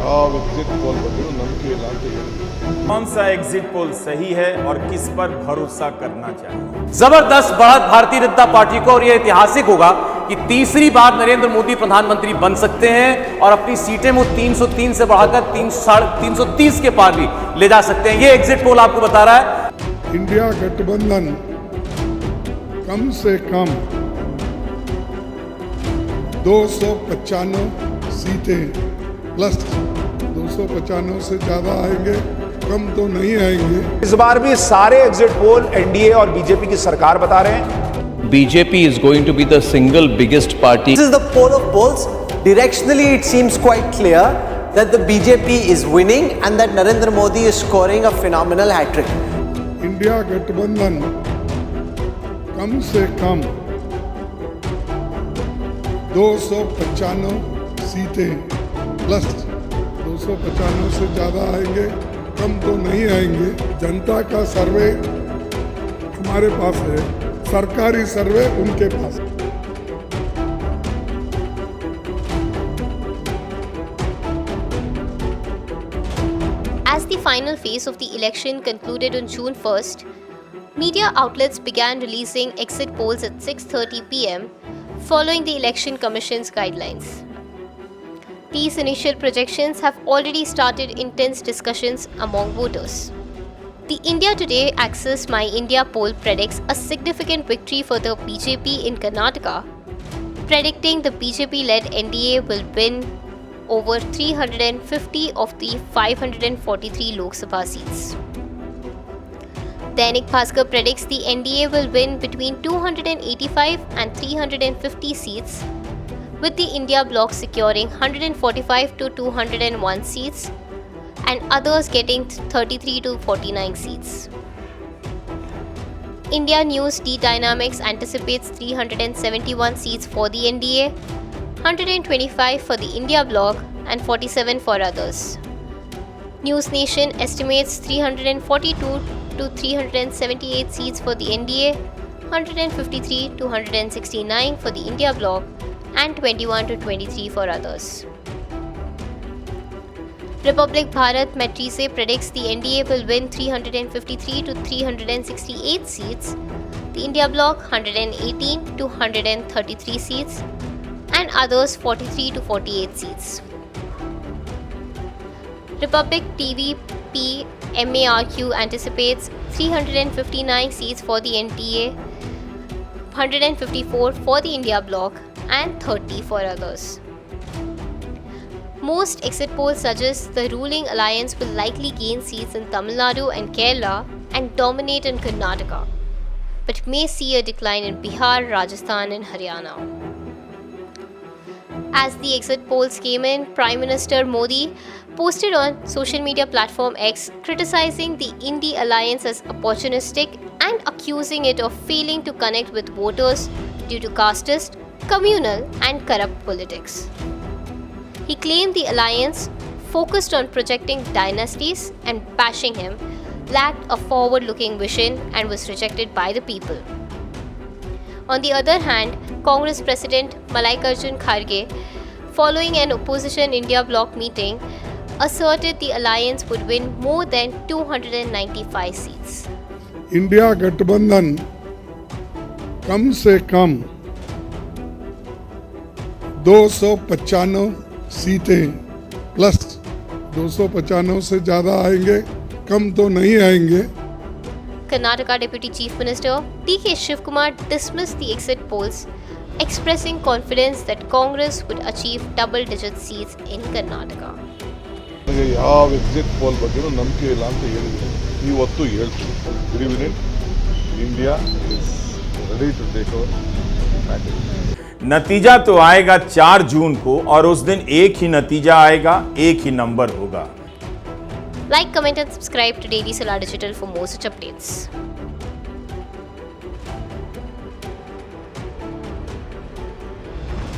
ಯಾವ exit poll ಬಗ್ಗೆ ನಂಬಿಕೆ ಇಲ್ಲ ಅಂತ ಹೇಳಿದ್ರು. कौन सा एग्जिट पोल सही है और किस पर भरोसा करना चाहिए? जबरदस्त बढ़त भारतीय जनता पार्टी को, और यह ऐतिहासिक होगा कि तीसरी बार नरेंद्र मोदी प्रधानमंत्री बन सकते हैं और अपनी सीटें वो 303 से बढ़ाकर 330 के पार भी ले जा सकते हैं। ये एग्जिट पोल आपको बता रहा है। इंडिया गठबंधन कम से कम 295 सीटें प्लस 295 से ज्यादा आएंगे, कम तो नहीं आएंगे। इस बार भी सारे एग्जिट पोल एनडीए और बीजेपी की सरकार बता रहे हैं। BJP is going to be the single biggest party. This is the poll of polls. Directionally, it seems quite clear that the BJP is winning and that Narendra Modi is scoring a phenomenal hat-trick. India गठबंधन कम से कम 295 सीटें plus 295 से ज्यादा आएंगे, कम तो नहीं आएंगे। जनता का सर्वे हमारे पास है, सरकारी सर्वे उनके पास है। As the final phase of the election concluded on June 1st, media outlets began releasing exit polls at 6:30 p.m. following the Election Commission's guidelines. These initial projections have already started intense discussions among voters. The India Today Axis My India poll predicts a significant victory for the BJP in Karnataka, predicting the BJP-led NDA will win over 350 of the 543 Lok Sabha seats. Dainik Bhaskar predicts the NDA will win between 285 and 350 seats, with the India bloc securing 145 to 201 seats and others getting 33 to 49 seats. India News D-Dynamics anticipates 371 seats for the NDA, 125 for the India bloc and 47 for others. News Nation estimates 342 to 378 seats for the NDA, 153 to 169 for the India bloc and 21 to 23 for others. Republic Bharat Matrice predicts the NDA will win 353 to 368 seats, the India bloc 118 to 133 seats, and others 43 to 48 seats. Republic TVP MARQ anticipates 359 seats for the NDA, 154 for the India bloc, and 30 for others. Most exit polls suggest the ruling alliance will likely gain seats in Tamil Nadu and Kerala and dominate in Karnataka, but may see a decline in Bihar, Rajasthan, and Haryana. As the exit polls came in, Prime Minister Modi posted on social media platform X criticizing the Indy alliance as opportunistic and accusing it of failing to connect with voters due to casteist, communal, and corrupt politics. He claimed the alliance, focused on projecting dynasties and bashing him, lacked a forward-looking vision and was rejected by the people. On the other hand, Congress President Mallikarjun Kharge, following an opposition India bloc meeting, asserted the alliance would win more than 295 seats. India गठबंधन कम से कम 295 सीटें plus 295 से ज्यादा आएंगे, कम तो नहीं आएंगे। Karnataka Deputy Chief Minister D.K. Shivkumar dismissed the exit polls, expressing confidence that Congress would achieve double-digit seats in Karnataka. ನನಗೆ ಯಾವ ಎಕ್ಸಿಟ್ ಪೋಲ್ ಬಗ್ಗೆ ನಂಬಿಕೆ ಇಲ್ಲ ಅಂತ ಹೇಳಿದ್ರು, ಇವತ್ತು ಹೇಳ್ತೀನಿ. Good evening, India is ready to take over. नतीजा तो आएगा 4 जून को और उस दिन एक ही नतीजा आएगा, एक ही नंबर होगा। Like, comment and subscribe to Daily Solar Digital for more such updates.